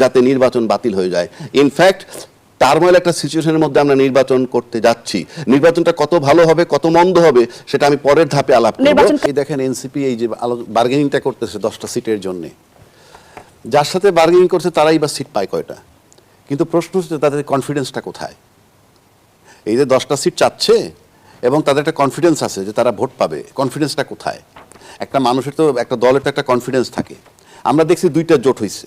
যাতে নির্বাচন বাতিল হয়ে যায়। ইনফ্যাক্ট টার্মোয়াল একটা সিচুয়েশনের মধ্যে আমরা নির্বাচন করতে যাচ্ছি। নির্বাচনটা কত ভালো হবে কত মন্দ হবে সেটা আমি পরের ধাপে আলাপ করব। এই দেখেন এনসিপি এই যে বার্গেনিংটা করতেছে 10টা সিটের জন্য, যার সাথে বার্গেনিং করছে তারাই বা সিট পায় কয়টা? কিন্তু প্রশ্ন হচ্ছে তাদের কনফিডেন্সটা কোথায়? এই যে 10টা সিট চাচ্ছে এবং তাদের একটা কনফিডেন্স আছে যে তারা ভোট পাবে, কনফিডেন্সটা কোথায়? একটা মানুষের তো একটা দলের তো একটা কনফিডেন্স থাকে। আমরা দেখছি দুইটা জোট হয়েছে,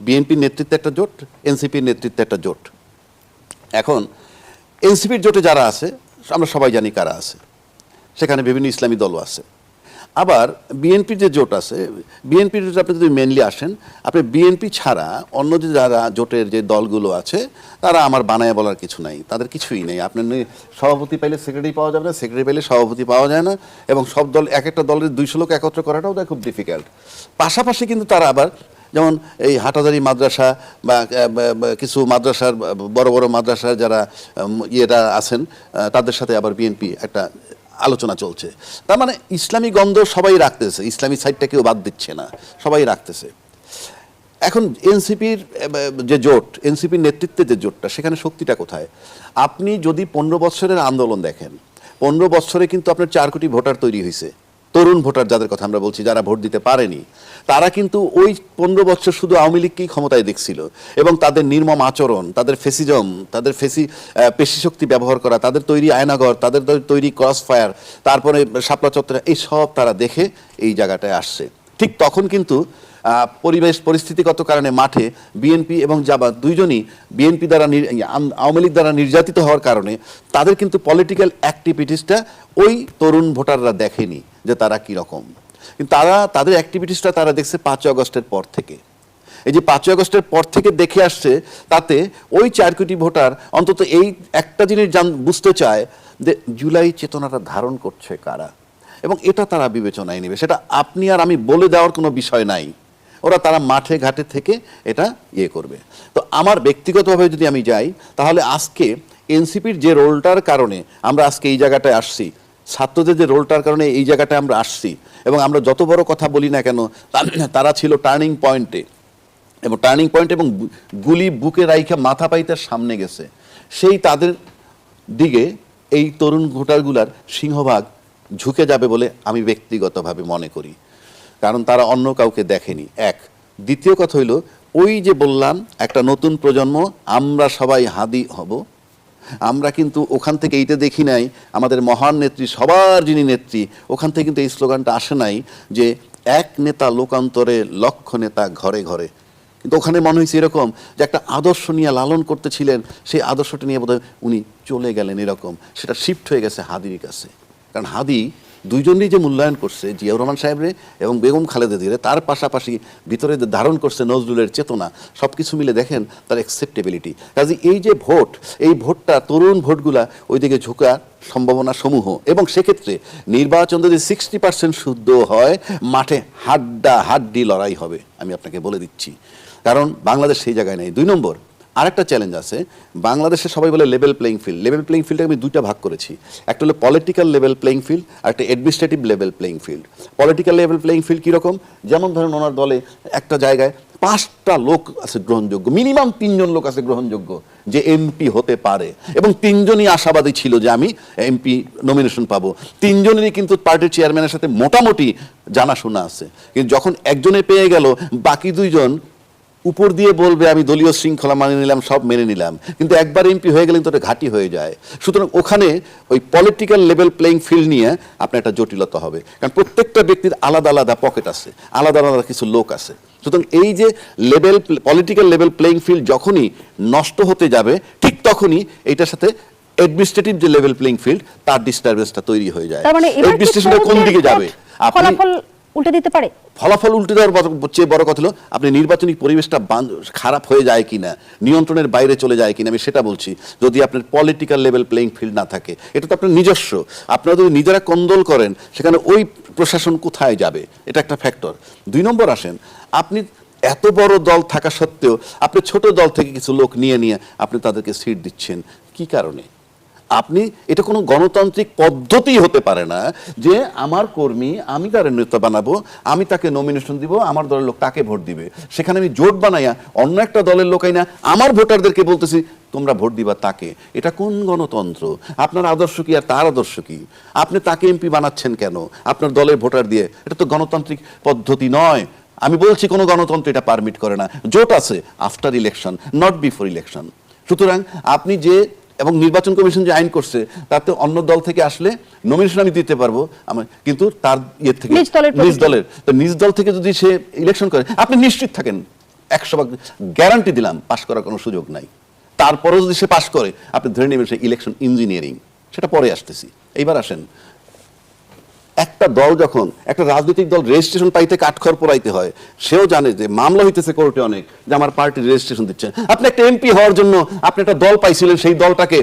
বিএনপির নেতৃত্বে একটা জোট, এনসিপির নেতৃত্বে একটা জোট। এখন এনসিপির জোটে যারা আছে আমরা সবাই জানি কারা আছে, সেখানে বিভিন্ন ইসলামী দলও আছে। আবার বিএনপির যে জোট আছে, বিএনপির জোটে আপনি যদি মেনলি আসেন, আপনি বিএনপি ছাড়া অন্য যে যারা জোটের যে দলগুলো আছে তারা আমার বানায় বলার কিছু নাই, তাদের কিছুই নেই। আপনার সভাপতি পাইলে সেক্রেটারি পাওয়া যাবে না, সেক্রেটারি পাইলে সভাপতি পাওয়া যায় না, এবং সব দল এক একটা দলের 200 লোক একত্র করাটাও খুব ডিফিকাল্ট। পাশাপাশি কিন্তু তারা আবার যেমন এই হাটাজারি মাদ্রাসা বা কিছু মাদ্রাসার বড় বড় মাদ্রাসার যারা ইয়েরা আছেন তাদের সাথে আবার বিএনপি একটা আলোচনা চলছে। তার মানে ইসলামী গন্ধ সবাই রাখতেছে, ইসলামী সাইডটা কেউ বাদ দিচ্ছে না, সবাই রাখতেছে। এখন এনসিপির যে জোট, এনসিপির নেতৃত্বে যে জোটটা, সেখানে শক্তিটা কোথায়? আপনি যদি 15 বছরের আন্দোলন দেখেন, 15 বছরে কিন্তু আপনার 4 কোটি ভোটার তৈরি হয়েছে, তরুণ ভোটার যাদের কথা আমরা বলছি, যারা ভোট দিতে পারেনি। তারা কিন্তু ওই 15 বছর শুধু আওয়ামী লীগকেই ক্ষমতায় দেখছিল, এবং তাদের নির্মম আচরণ, তাদের ফেসিজম, তাদের পেশি শক্তি ব্যবহার করা, তাদের তৈরি আয়নাঘর, তাদের তৈরি ক্রস ফায়ার, তারপরে শাপলা চত্বর, এই সব তারা দেখে এই জায়গাটায় আসছে। ঠিক তখন কিন্তু পরিবেশ পরিস্থিতিগত কারণে মাঠে বিএনপি এবং জামাত দুইজনই বিএনপি দ্বারা আওয়ামী লীগ দ্বারা নির্যাতিত হওয়ার কারণে তাদের কিন্তু পলিটিক্যাল অ্যাক্টিভিটিসটা ওই তরুণ ভোটাররা দেখেনি যে তারা কীরকম। কিন্তু তাদের অ্যাক্টিভিটিসটা তারা দেখছে 5 আগস্টের পর থেকে। এই যে 5 আগস্টের পর থেকে দেখে আসছে, তাতে ওই 4 কোটি ভোটার অন্তত এই একটা জিনিস বুঝতে চায় যে জুলাই চেতনাটা ধারণ করছে কারা, এবং এটা তারা বিবেচনায় নেবে। সেটা আপনি আর আমি বলে দেওয়ার কোনো বিষয় নাই, তারা মাঠে ঘাটে থেকে এটা ইয়ে করবে। তো আমার ব্যক্তিগতভাবে যদি আমি যাই, তাহলে আজকে এনসিপির যে রোলটার কারণে আমরা আজকে এই জায়গাটায় আসছি, ছাত্রদের যে রোলটার কারণে এই জায়গাটায় আমরা আসছি, এবং আমরা যত বড় কথা বলি না কেন তারা ছিল টার্নিং পয়েন্টে, এবং গুলি বুকে রাইখা মাথা পাইতে সামনে গেছে, সেই তাদের দিকে এই তরুণ ভোটারগুলার সিংহভাগ ঝুঁকে যাবে বলে আমি ব্যক্তিগতভাবে মনে করি। কারণ তারা অন্য কাউকে দেখেনি, এক। দ্বিতীয় কথা হইল, ওই যে বললাম একটা নতুন প্রজন্ম, আমরা সবাই হাদি হব, আমরা কিন্তু ওখান থেকে এইটা দেখি নাই। আমাদের মহান নেত্রী, সবার যিনি নেত্রী, ওখান থেকে কিন্তু এই স্লোগানটা আসে নাই যে এক নেতা লোকান্তরে লক্ষ নেতা ঘরে ঘরে। কিন্তু ওখানে মনে হয়েছে এরকম যে একটা আদর্শ নিয়ে লালন করতেছিলেন, সেই আদর্শটা নিয়ে বোধহয় উনি চলে গেলেন, এরকম সেটা শিফট হয়ে গেছে হাদির কাছে। কারণ হাদি দুইজনই যে মূল্যায়ন করছে, জিয়াউর রহমান সাহেবরে এবং বেগম খালেদা জিয়ারে, তার পাশাপাশি ভিতরে ধারণ করছে নজরুলের চেতনা, সব কিছু মিলে দেখেন তার অ্যাকসেপ্টেবিলিটি। কাজে এই যে ভোট, এই ভোটটা তরুণ ভোটগুলা ওইদিকে ঝোঁকার সম্ভাবনা সমূহ, এবং সেক্ষেত্রে নির্বাচন যদি 60% শুদ্ধ হয়, মাঠে হাড্ডি লড়াই হবে, আমি আপনাকে বলে দিচ্ছি। কারণ বাংলাদেশ সেই জায়গায় নেই। 2 নম্বর আরেকটা চ্যালেঞ্জ আছে, বাংলাদেশে সবাই বলে level playing field. Level playing ফিল্ডে আমি 2টা ভাগ করেছি, একটা হলো পলিটিক্যাল লেভেল প্লেইং ফিল্ড, আর একটা administrative level playing field. Political level playing field কীরকম? যেমন ধরেন ওনার দলে একটা জায়গায় 5টা লোক আছে গ্রহণযোগ্য, মিনিমাম 3 জন লোক আছে গ্রহণযোগ্য যে এমপি হতে পারে, এবং 3 জনই আশাবাদী ছিল যে আমি এমপি নমিনেশন পাবো। 3 জনেরই কিন্তু পার্টির চেয়ারম্যানের সাথে মোটামুটি জানাশোনা আছে। কিন্তু যখন একজনে পেয়ে গেল, বাকি 2 জন উপর দিয়ে বলবে আমি দলীয় শৃঙ্খলা মানে নিলাম, সব মেনে নিলাম, কিন্তু একবার এমপি হয়ে গেলেন তো এটা ঘাঁটি হয়ে যায়। সুতরাং ওখানে ওই পলিটিক্যাল লেভেল প্লেইং ফিল্ড নিয়ে আপনার একটা জটিলতা হবে, কারণ প্রত্যেকটা ব্যক্তির আলাদা আলাদা পকেট আছে, আলাদা আলাদা কিছু লোক আছে। সুতরাং এই যে পলিটিক্যাল লেভেল প্লেইং ফিল্ড যখনই নষ্ট হতে যাবে, ঠিক তখনই এইটার সাথে অ্যাডমিনিস্ট্রেটিভ যে লেভেল প্লেইং ফিল্ড, তার ডিস্টারবেন্সটা তৈরি হয়ে যায়। অ্যাডমিনিস্ট্রেশনটা কোন দিকে যাবে? উল্টে দিতে পারে। ফলাফল উল্টে দেওয়ার চেয়ে বড় কথা হলো আপনি নির্বাচনী পরিবেশটা খারাপ হয়ে যায় কিনা, নিয়ন্ত্রণের বাইরে চলে যায় কিনা, আমি সেটা বলছি। যদি আপনার পলিটিক্যাল লেভেল প্লেইং ফিল্ড না থাকে, এটা তো আপনার নিজস্ব, আপনারা যদি নিজেরা কোন্দল করেন, সেখানে ওই প্রশাসন কোথায় যাবে? এটা একটা ফ্যাক্টর। 2 নম্বর আসেন, আপনি এত বড় দল থাকা সত্ত্বেও আপনি ছোট দল থেকে কিছু লোক নিয়ে আপনি তাদেরকে সিট দিচ্ছেন, কি কারণে? আপনি এটা কোনো গণতান্ত্রিক পদ্ধতি হতে পারে না যে আমার কর্মী আমি তার নেতা বানাবো, আমি তাকে নমিনেশন দিব, আমার দলের লোক তাকে ভোট দিবে, সেখানে আমি জোট বানাইয়া অন্য একটা দলের লোকাই না আমার ভোটারদেরকে বলতেছি তোমরা ভোট দিবা তাকে। এটা কোন গণতন্ত্র? আপনার আদর্শ কি আর তার আদর্শ কি? আপনি তাকে এমপি বানাচ্ছেন কেন আপনার দলের ভোটার দিয়ে? এটা তো গণতান্ত্রিক পদ্ধতি নয়। আমি বলছি কোনো গণতন্ত্র এটা পারমিট করে না। জোট আছে after election, not before election. সুতরাং আপনি যে এবং নির্বাচন কমিশন যে আইন করছে তাতে অন্য দল থেকে আসলে নমিনেশন আমি দিতে পারবো কিন্তু তার ইয়ে থেকে নিজ দল থেকে যদি সে ইলেকশন করে আপনি নিশ্চিত থাকেন 100% গ্যারান্টি দিলাম পাশ করার কোনো সুযোগ নাই। তারপরে যদি সে পাশ করে আপনি ধরে নেবেন সে ইলেকশন ইঞ্জিনিয়ারিং। সেটা পরে আসতেছি। এইবার আসেন, একটা দল যখন একটা রাজনৈতিক দল রেজিস্ট্রেশন পাইতে কাঠখড় পোড়াইতে হয়, সেও জানে যে মামলা হইতেছে কোর্টে অনেক যে আমার পার্টির রেজিস্ট্রেশন দিচ্ছে। আপনি একটা এমপি হওয়ার জন্য আপনি একটা দল পাইছিলেন, সেই দলটাকে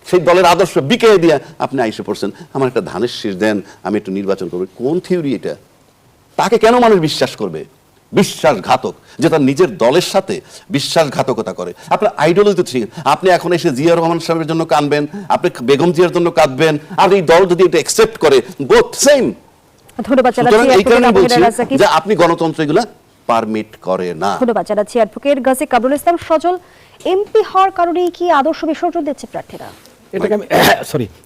সেই দলের আদর্শ বিকে দিয়ে আপনি আইসে পড়ছেন আমার একটা ধানের শীষ দেন আমি একটু নির্বাচন করবো। কোন থিওরি এটা? তাকে কেন মানুষ বিশ্বাস করবে? বিশ্বাসঘাতক যে তার নিজের দলের সাথে বিশ্বাসঘাতকতা করে। আপনার আইডিওলজি তো ঠিক। আপনি এখন এসে জিয়া রহমান সাহেবের জন্য কাঁদবেন, আপনি বেগম জিয়ার জন্য কাঁদবেন, আর এই দল যদি এটা একসেপ্ট করে বোথ সেম। ধন্যবাদ জানাচ্ছি যে আপনি গণতন্ত্র এগুলা পারমিট করে না। ধন্যবাদ জানাচ্ছি অ্যাডভোকেট গাজী কামরুল ইসলাম সজল। এমপি হওয়ার কারণে কি আদর্শ বিসর্জন দিচ্ছে প্রার্থীরা?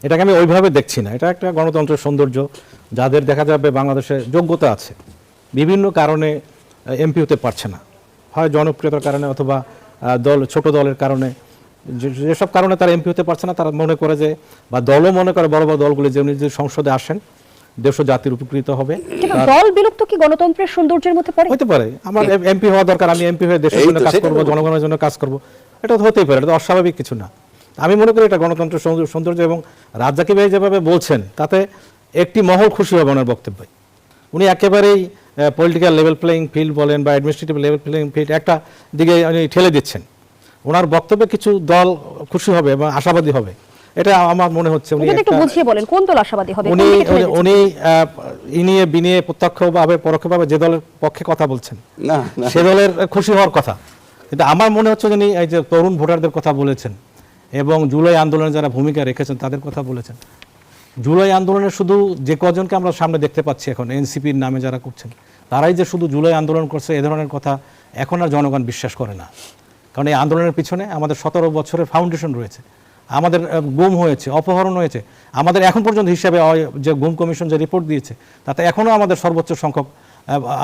এটাকে আমি ওইভাবে দেখছি না। এটা একটা গণতন্ত্রের সৌন্দর্য। যাদের দেখা যাবে বাংলাদেশে যোগ্যতা আছে, বিভিন্ন কারণে এমপি হতে পারছে না, হয় জনপ্রিয়তার কারণে অথবা ছোট দলের কারণে, যেসব কারণে তারা এমপি হতে পারছে না, তারা মনে করে যে বা দলও মনে করে বড় বড় দলগুলি যেমনি যদি সংসদে আসেন দেশ ও জাতির উপকৃত হবে। দল বিলুপ্ত কি গণতন্ত্রের সৌন্দর্যের মধ্যে পড়ে? হতে পারে। আমার এমপি হওয়া দরকার, আমি এমপি হয়ে দেশের জন্য কাজ করবো, জনগণের জন্য কাজ করবো, এটা তো হতেই পারে। এটা তো অস্বাভাবিক কিছু না। আমি মনে করি এটা গণতন্ত্রের সৌন্দর্য। এবং রাজ্জাকি ভাই যেভাবে বলছেন তাতে একটি মহল খুশি হবে ওনার বক্তব্যে। উনি একেবারেই পলিটিক্যাল লেভেল প্লেইং ফিল্ড বলেন বা অ্যাডমিনিস্ট্রেটিভ লেভেল প্লেইং ফিল্ড একটা দিকে উনি ঠেলে দিচ্ছেন। ওনার বক্তব্যে কিছু দল খুশি হবে এবং আশাবাদী হবে, এটা আমার মনে হচ্ছে। উনি একটু বুঝিয়ে বলেন কোন দল আশাবাদী হবে? উনি ইনিয়ে বিনিয়ে প্রত্যক্ষভাবে পরোক্ষভাবে যে দলের পক্ষে কথা বলছেন সে দলের খুশি হওয়ার কথা। কিন্তু আমার মনে হচ্ছে যে এই যে তরুণ ভোটারদের কথা বলেছেন এবং জুলাই আন্দোলনে যারা ভূমিকা রেখেছেন তাদের কথা বলেছেন। জুলাই আন্দোলনের শুধু যে কজনকে আমরা সামনে দেখতে পাচ্ছি এখন এনসিপির নামে যারা করছেন, তারাই যে শুধু জুলাই আন্দোলন করছে এ ধরনের কথা এখন আর জনগণ বিশ্বাস করে না। কারণ এই আন্দোলনের পিছনে আমাদের 17 বছরের ফাউন্ডেশন রয়েছে, আমাদের গুম হয়েছে, অপহরণ হয়েছে, আমাদের এখন পর্যন্ত হিসাবে যে গুম কমিশন যে রিপোর্ট দিয়েছে তাতে এখনও আমাদের সর্বোচ্চ সংখ্যক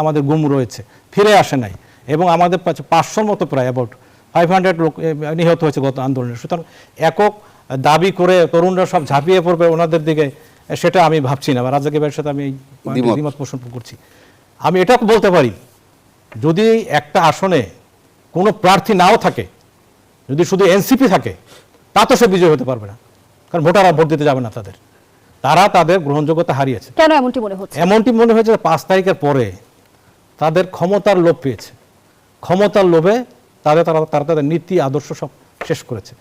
আমাদের গুম রয়েছে, ফিরে আসে নাই। এবং আমাদের 500 মতো প্রায় অ্যাবাউট 500 লোক নিহত হয়েছে গত আন্দোলনে। সুতরাং একক দাবি করে তরুণরা সব ঝাঁপিয়ে পড়বে ওনাদের দিকে, সেটা আমি ভাবছি না। রাজ্জাকি ভাইয়ের সাথে আমি এই দ্বিমত পোষণ করছি। আমি এটা বলতে পারি, যদি একটা আসনে কোনো প্রার্থী নাও থাকে, যদি শুধু এনসিপি থাকে, তা তো সে বিজয় হতে পারবে না। কারণ ভোটাররা ভোট দিতে যাবে না তারা তাদের গ্রহণযোগ্যতা হারিয়েছে। কেন এমনটি মনে হচ্ছে? এমনটি মনে হয়েছে 5 তারিখের পরে তাদের ক্ষমতার লোভ পেয়েছে। ক্ষমতার লোভে তারা তাদের নীতি আদর্শ সব শেষ করেছে।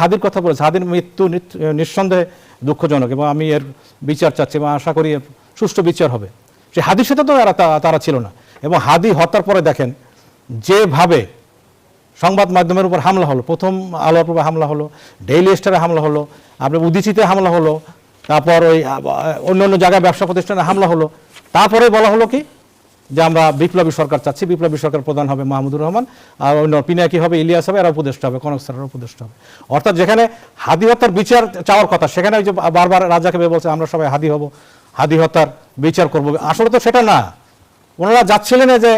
হাদির কথা বলেছে, হাদির মৃত্যু নিঃসন্দেহে দুঃখজনক এবং আমি এর বিচার চাচ্ছি এবং আশা করি এর সুষ্ঠু বিচার হবে। সে হাদির সাথে তো তারা ছিল না। এবং হাদি হত্যার পরে দেখেন যেভাবে সংবাদ মাধ্যমের উপর হামলা হলো, প্রথম আলোর উপর হামলা হলো, ডেইলি স্টারে হামলা হলো, আপনার উদীচিতে হামলা হলো, তারপর ওই অন্য জায়গায় ব্যবসা প্রতিষ্ঠানে হামলা হলো, তারপরে বলা হলো কি যে আমরা বিপ্লবী সরকার চাচ্ছি, বিপ্লবী সরকার প্রধান হবে মাহমুদুর রহমান, আর অন্য পিনাকি হবে, ইলিয়াস হবে, এরা উপদেষ্টা হবে, কনক স্যারের উপদেষ্টা হবে। অর্থাৎ যেখানে হাদি হত্যার বিচার চাওয়ার কথা সেখানে ওই যে বারবার রাজ্জাকি ভাই বলছে আমরা সবাই হাদি হব, হাদি হত্যার বিচার করবো। আসলে তো সেটা না। ওনারা যাচ্ছিলেন যে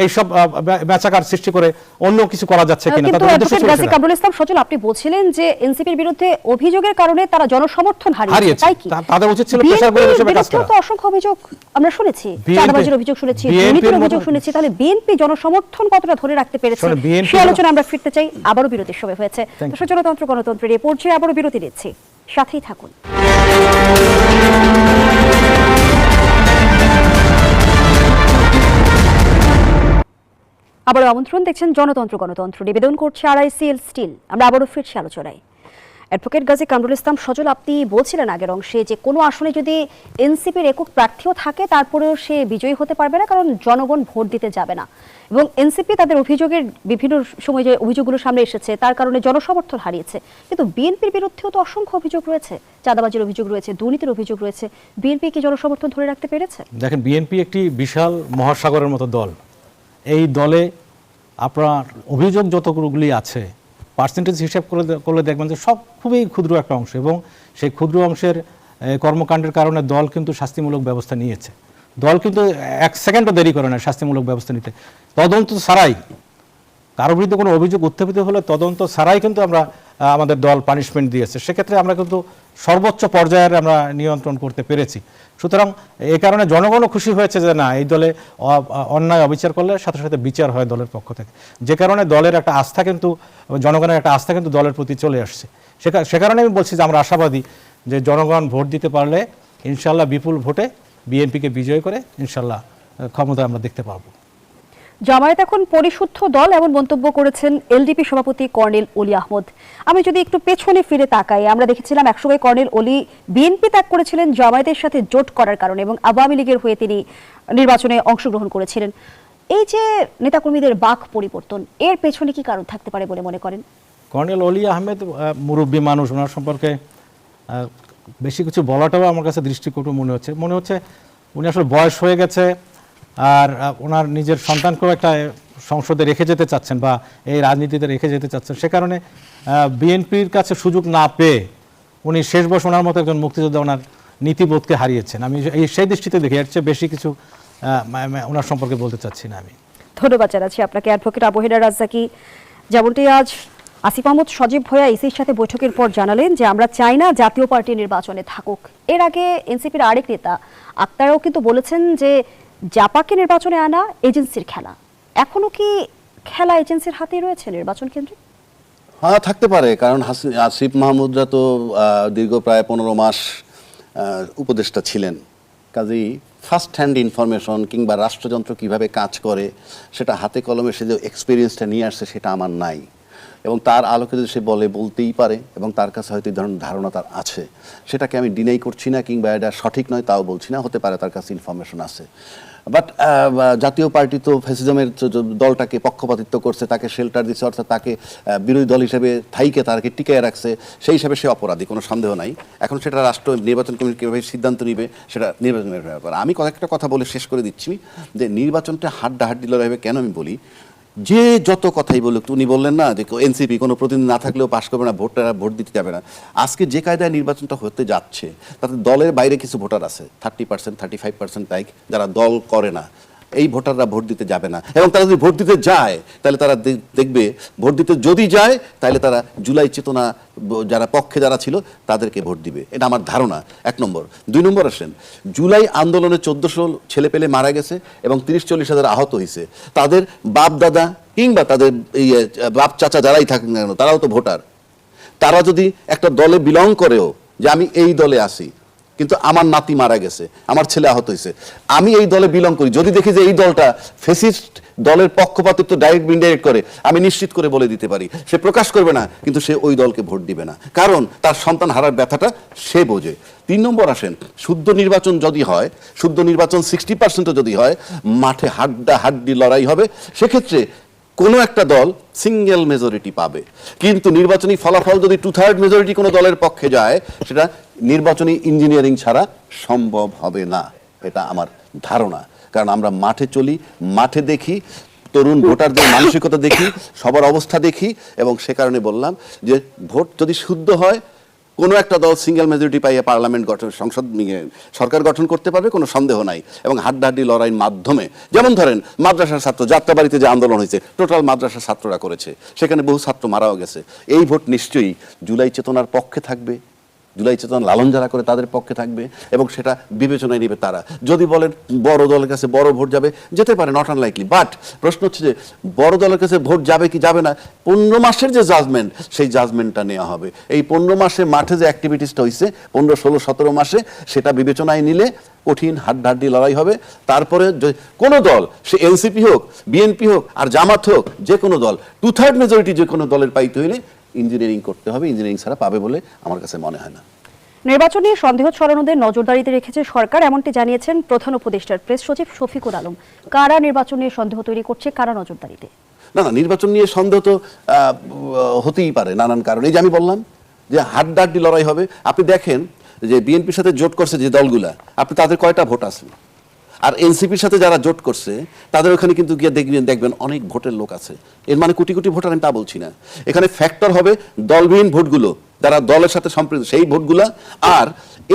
এইসব ব্যাচাকার সৃষ্টি করে অন্য কিছু করা যাচ্ছে কিনা। কিন্তু গাজী কামরুল ইসলাম সজল, আপনি বলছিলেন যে এনসিপির বিরুদ্ধে অভিযোগের কারণে তারা জনসমর্থন হারিয়েছে, তাই কি? তাদের উচিত ছিল প্রেসার গ্রুপ হিসেবে কাজ করা। তো অসংখ্য অভিযোগ আমরা শুনেছি, চাঁদাবাজির অভিযোগ শুনেছি, দুর্নীতির অভিযোগ শুনেছি। তাহলে বিএনপি জনসমর্থন কতটা ধরে রাখতে পেরেছে সেই আলোচনা আমরা ফিরতে চাই। আবারও বিরতির সময় হয়েছে। জনতন্ত্র গণতন্ত্রের এই পর্যায়ে আবারও বিরতি নিচ্ছি, সাথেই থাকুন। আবারও আমন্ত্রণ, দেখছেন জনতন্ত্র গণতন্ত্র, নিবেদন করছে RICL স্টিল। আমরা আবারও ফিরছি আলোচনায়। অ্যাডভোকেট গাজী কামরুল ইসলাম সজল, আপনি বলছিলেন আগের অংশে যে কোনো আসনে যদি এনসিপির একক প্রার্থীও থাকে তারপরেও সে বিজয়ী হতে পারবে না, কারণ জনগণ ভোট দিতে যাবে না। এবং এনসিপি তাদের অভিযোগের বিভিন্ন সময় যে অভিযোগগুলো সামনে এসেছে তার কারণে জনসমর্থন হারিয়েছে। কিন্তু বিএনপির বিরুদ্ধেও তো অসংখ্য অভিযোগ রয়েছে, চাঁদাবাজির অভিযোগ রয়েছে, দুর্নীতির অভিযোগ রয়েছে। বিএনপি কি জনসমর্থন ধরে রাখতে পেরেছে? দেখেন, বিএনপি একটি বিশাল মহাসাগরের মতো দল। এই দলে আপনার অভিযোগ যতগুলি আছে পার্সেন্টেজ হিসাব করলে দেখবেন যে সব খুবই ক্ষুদ্র একটা অংশ, এবং সেই ক্ষুদ্র অংশের কর্মকাণ্ডের কারণে দল কিন্তু শাস্তিমূলক ব্যবস্থা নিয়েছে। দল কিন্তু এক সেকেন্ডও দেরি করে না শাস্তিমূলক ব্যবস্থা নিতে। তদন্ত ছাড়াই, কারো বিরুদ্ধে কোনো অভিযোগ উত্থাপিত হলে তদন্ত ছাড়াই কিন্তু আমরা আমাদের দল পানিশমেন্ট দিয়েছে। সেক্ষেত্রে আমরা কিন্তু সর্বোচ্চ পর্যায়ের আমরা নিয়ন্ত্রণ করতে পেরেছি। সুতরাং এই কারণে জনগণও খুশি হয়েছে যে না, এই দলে অন্যায় অবিচার করলে সাথে সাথে বিচার হয় দলের পক্ষ থেকে, যে কারণে দলের একটা আস্থা কিন্তু, জনগণের একটা আস্থা কিন্তু দলের প্রতি চলে আসছে। সে কারণে আমি বলছি যে আমরা আশাবাদী যে জনগণ ভোট দিতে পারলে ইনশাল্লাহ বিপুল ভোটে বিএনপিকে বিজয় করে ইনশাল্লাহ ক্ষমতা আমরা দেখতে পাবো। জামায়াত এখন পরিশুদ্ধ দল, এমন মন্তব্য করেছেন এলডিপি সভাপতি কর্নেল অলি আহমদ। আমি যদি একটু পেছনে ফিরে তাকাই, আমরা দেখেছিলাম একসময় কর্নেল অলি বিএনপি ত্যাগ করেছিলেন জামায়াতের সাথে জোট করার কারণে, এবং আওয়ামী লীগের হয়ে তিনি নির্বাচনে অংশগ্রহণ করেছিলেন। এই যে নেতাকর্মীদের বাক পরিবর্তন, এর পেছনে কি কারণ থাকতে পারে বলে মনে করেন? কর্নেল অলি আহমেদ মুরব্বী মানুষ, ওনার সম্পর্কে বেশি কিছু বলাটাও আমার কাছে দৃষ্টিকটু মনে হচ্ছে উনি আসলে বয়স হয়ে গেছে, আর ওনার নিজের সন্তানকেও একটা সংসদে রেখে যেতে চাচ্ছেন বা এই রাজনীতিতে রেখে যেতে চাচ্ছেন। সে কারণে বিএনপির কাছে সুযোগ না পেয়ে উনি শেষ বয়স ওনার মতো একজন মুক্তিযোদ্ধা ওনার নীতিবোধকে হারিয়েছেন। আমি সেই দৃষ্টিতে দেখি, এর চেয়ে বেশি কিছু ওনার সম্পর্কে বলতে চাচ্ছি না আমি। ধন্যবাদ জানাচ্ছি আপনাকে অ্যাডভোকেট আবু হেনা রাজ্জাকি। যেমনটি আজ আসিফ মাহমুদ সজীব ভূঁইয়া ইসির সাথে বৈঠকের পর জানালেন যে আমরা চাই না জাতীয় পার্টি নির্বাচনে থাকুক। এর আগে এনসিপির আরেক নেতা আক্তারও কিন্তু বলেছেন যে জাপাকে নির্বাচনে আনা এজেন্সির খেলা। এখনো কি খেলা এজেন্সির হাতেই রয়েছে নির্বাচন কেন্দ্রে? হ্যাঁ, থাকতে পারে, কারণ আসিফ মাহমুদরা তো দীর্ঘ প্রায় 15 মাস উপদেষ্টা ছিলেন। কাজেই ফার্স্ট হ্যান্ড ইনফরমেশন কিংবা রাষ্ট্রযন্ত্র কিভাবে কাজ করে সেটা হাতে কলমে সে যে এক্সপিরিয়েন্সটা নিয়ে আসছে সেটা আমার নাই, এবং তার আলোকে যদি সে বলতেই পারে এবং তার কাছে হয়তো এই ধরনের ধারণা তার আছে, সেটাকে আমি ডিনাই করছি না কিংবা এটা সঠিক নয় তাও বলছি না, হতে পারে তার কাছে ইনফরমেশন আছে। বাট জাতীয় পার্টি তো ফ্যাসিজমের দলটাকে পক্ষপাতিত্ব করছে, তাকে শেল্টার দিচ্ছে, অর্থাৎ তাকে বিরোধী দল হিসেবে থাইকে তাকে টিকায় রাখছে, সেই হিসাবে সে অপরাধী, কোনো সন্দেহ নাই। এখন সেটা রাষ্ট্র নির্বাচন কমিশন কীভাবে সিদ্ধান্ত নিবে সেটা নির্বাচনের ব্যাপার। আমি কয়েকটা কথা বলে শেষ করে দিচ্ছি যে নির্বাচনটা হাড্ডাহাড্ডি লড়াই হবে। কেন আমি বলি, যে যত কথাই বলুক, উনি বললেন না যে এনসিপি কোনো প্রতিনিধি না থাকলেও পাশ করবে না, ভোট দিতে যাবে না। আজকে যে কায়দায় নির্বাচনটা হতে যাচ্ছে তাতে দলের বাইরে কিছু ভোটার আছে, 30%, 35% তাইক, যারা দল করে না, এই ভোটাররা ভোট দিতে যাবে না। এবং তারা যদি ভোট দিতে যায় তাহলে তারা দেখবে, ভোট দিতে যদি যায় তাহলে তারা জুলাই চেতনা যারা পক্ষে যারা ছিল তাদেরকে ভোট দিবে, এটা আমার ধারণা। 1 নম্বর। 2 নম্বর আসেন, জুলাই আন্দোলনে 1400 ছেলে পেলে মারা গেছে এবং 30-40 হাজার আহত হয়েছে। তাদের বাপ দাদা কিংবা তাদের এই বাপ চাচা যারাই থাকেন না কেন, তারাও তো ভোটার। তারা যদি একটা দলে বিলং করেও যে আমি এই দলে আসি কিন্তু আমার নাতি মারা গেছে, আমার ছেলে আহত হয়েছে, আমি এই দলে বিলং করি, যদি দেখি যে এই দলটা ফেসিস্ট দলের পক্ষপাতিত্ব ডাইরেক্ট ইনডাইরেক্ট করে, আমি নিশ্চিত করে বলে দিতে পারি সে প্রকাশ করবে না, কিন্তু সে ওই দলকে ভোট দিবে না, কারণ তার সন্তান হারার ব্যথাটা সে বোঝে। 3 নম্বর আসেন, শুদ্ধ নির্বাচন যদি হয়, শুদ্ধ নির্বাচন 60% যদি হয়, মাঠে হাড্ডাহাড্ডি লড়াই হবে, সেক্ষেত্রে কোনো একটা দল সিঙ্গেল মেজরিটি পাবে। কিন্তু নির্বাচনী ফলাফল যদি 2/3 মেজরিটি কোনো দলের পক্ষে যায়, সেটা নির্বাচনী ইঞ্জিনিয়ারিং ছাড়া সম্ভব হবে না, এটা আমার ধারণা। কারণ আমরা মাঠে চলি, মাঠে দেখি, তরুণ ভোটারদের মানসিকতা দেখি, সবার অবস্থা দেখি, এবং সে কারণে বললাম যে ভোট যদি শুদ্ধ হয়, কোনো একটা দল সিঙ্গেল মেজরিটি পাইয়ে পার্লামেন্ট গঠন, সংসদ সরকার গঠন করতে পারবে, কোনো সন্দেহ নাই। এবং হাড্ডাহাড্ডি লড়াইয়ের মাধ্যমে, যেমন ধরেন মাদ্রাসার ছাত্র যাত্রাবাড়িতে যে আন্দোলন হয়েছে, টোটাল মাদ্রাসার ছাত্ররা করেছে, সেখানে বহু ছাত্র মারাও গেছে। এই ভোট নিশ্চয়ই জুলাই চেতনার পক্ষে থাকবে, জুলাই চেতনা লালন যারা করে তাদের পক্ষে থাকবে, এবং সেটা বিবেচনায় নেবে তারা। যদি বলেন বড় দলের কাছে বড় ভোট যাবে, যেতে পারে, নট আনলাইকলি। বাট প্রশ্ন হচ্ছে যে বড় দলের কাছে ভোট যাবে কি যাবে না, 15 মাসের যে জাজমেন্ট, সেই জাজমেন্টটা নেওয়া হবে। এই 15 মাসে মাঠে যে অ্যাক্টিভিটিসটা হয়েছে 15, 16, 17 মাসে, সেটা বিবেচনায় নিলে কঠিন হাড্ডাহাড্ডি লড়াই হবে। তারপরে কোনো দল, সে এনসিপি হোক, বিএনপি হোক আর জামাত হোক, যে কোনো দল 2/3 মেজরিটি যে কোনো দলের পাইতে হইলে ইঞ্জিনিয়ারিং করতে হবে, ইঞ্জিনিয়ারিং ছাড়া পাবে বলে আমার কাছে মনে হয় না। নির্বাচন নিয়ে সন্দেহ ছড়ানোদের নজরদারিতে রেখেছে সরকার, এমনটি জানিয়েছেন প্রধান উপদেষ্টার প্রেস সচিব শফিকুল আলম। কারা নির্বাচন নিয়ে সন্দেহ তৈরি করছে, কারা নজরদারিতে? না, নির্বাচন নিয়ে সন্দেহ তো হতেই পারে নানান কারণে। এই যে আমি বললাম যে হাড্ডাহাড্ডি লড়াই হবে। আপনি দেখেন যে বিএনপির সাথে জোট করছে যে দলগুলা, আপনি তাদের কয়টা ভোট আছে? আর এনসিপির সাথে যারা জোট করছে তাদের ওখানে কিন্তু গিয়ে দেখবেন অনেক ভোটের লোক আছে। এর মানে কোটি কোটি ভোটার আমি তা বলছি না। এখানে ফ্যাক্টর হবে দলবিহীন ভোটগুলো, যারা দলের সাথে সম্পৃক্ত সেই ভোটগুলা, আর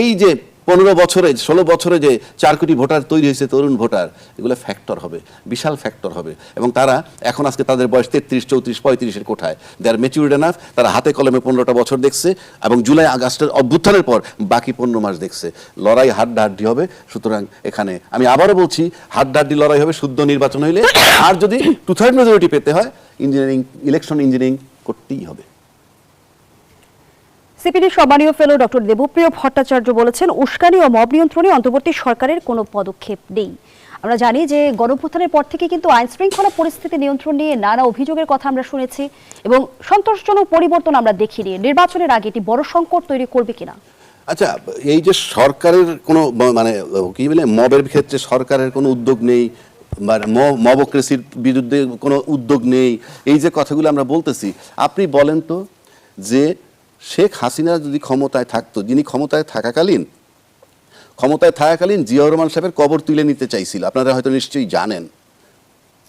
এই যে 15 বছরে 16 বছরে যে 4 কোটি ভোটার তৈরি হয়েছে, তরুণ ভোটার, এগুলো ফ্যাক্টর হবে, বিশাল ফ্যাক্টর হবে। এবং তারা এখন আজকে তাদের বয়স 33, 34, 35-এর কোঠায়, দে আর ম্যাচিউরড এনাফ। তারা হাতে কলমে 15টা বছর দেখছে এবং জুলাই আগস্টের অভ্যুত্থানের পর বাকি 15 মাস দেখছে। লড়াই হাড্ডাহাড্ডি হবে। সুতরাং এখানে আমি আবারও বলছি, হাড্ডাহাড্ডি লড়াই হবে শুদ্ধ নির্বাচন হইলে। আর যদি 2/3 মেজরিটি পেতে হয়, ইঞ্জিনিয়ারিং করতেই হবে। সিপিডি সম্মানীয় ফেলো ডক্টর দেবপ্রিয় ভট্টাচার্য বলেছেন, উস্কানি ও মব নিয়ন্ত্রণে অন্তর্বর্তী সরকারের কোনো পদক্ষেপ নেই। আমরা জানি যে গণঅভ্যুত্থানের পর থেকে কিন্তু আইন শৃঙ্খলা পরিস্থিতি নিয়ন্ত্রণ নিয়ে নানা অভিযোগের কথা আমরা শুনেছি এবং সন্তোষজনক পরিবর্তন আমরা দেখিনি। নির্বাচনের আগে এটি বড় সংকট তৈরি করবে কিনা? আচ্ছা, এই যে সরকারের কোনো মানে কি বলে মবের ক্ষেত্রে সরকারের কোনো উদ্যোগ নেই, মবক্রেসির বিরুদ্ধে কোনো উদ্যোগ নেই, এই যে কথাগুলো আমরা বলতেছি, আপনি বলেন তো যে শেখ হাসিনা যদি ক্ষমতায় থাকতো, যিনি ক্ষমতায় থাকাকালীন জিয়াউর রহমান সাহেবের কবর তুলে নিতে চাইছিল, আপনারা হয়তো নিশ্চয়ই জানেন।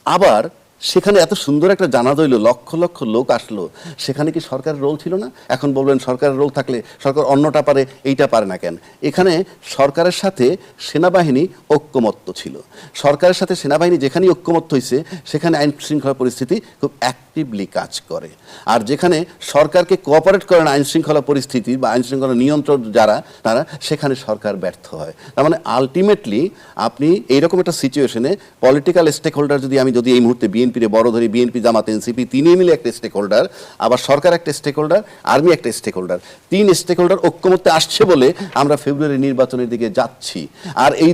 আবার সেখানে এত সুন্দর একটা জানাজা হইলো, লক্ষ লক্ষ লোক আসলো, সেখানে কি সরকারের রোল ছিল না? এখন বলবেন সরকারের রোল থাকলে সরকার অন্যটা পারে, এইটা পারে না কেন? এখানে সরকারের সাথে সেনাবাহিনী ঐক্যমত্য ছিল। সরকারের সাথে সেনাবাহিনী যেখানেই ঐক্যমত্য হয়েছে সেখানে আইন শৃঙ্খলা পরিস্থিতি খুব অ্যাক্টিভলি কাজ করে। আর যেখানে সরকারকে কোঅপারেট করে না আইন শৃঙ্খলা পরিস্থিতি বা আইন শৃঙ্খলা নিয়ন্ত্রণ যারা, তারা সেখানে সরকার ব্যর্থ হয়। তার মানে আলটিমেটলি আপনি এইরকম একটা সিচুয়েশনে পলিটিক্যাল স্টেক হোল্ডার যদি এই মুহূর্তে বিএনপির বড় ধরি, বিএনপি, জামাত, এনসিপি তিন মিলে একটা স্টেক হোল্ডার, আবার সরকার একটা স্টেক হোল্ডার, আর্মি একটা স্টেক হোল্ডার, 3 স্টেক হোল্ডার ঐক্যমত্যে আসছে বলে আমরা ফেব্রুয়ারি নির্বাচনের দিকে যাচ্ছি। আর এই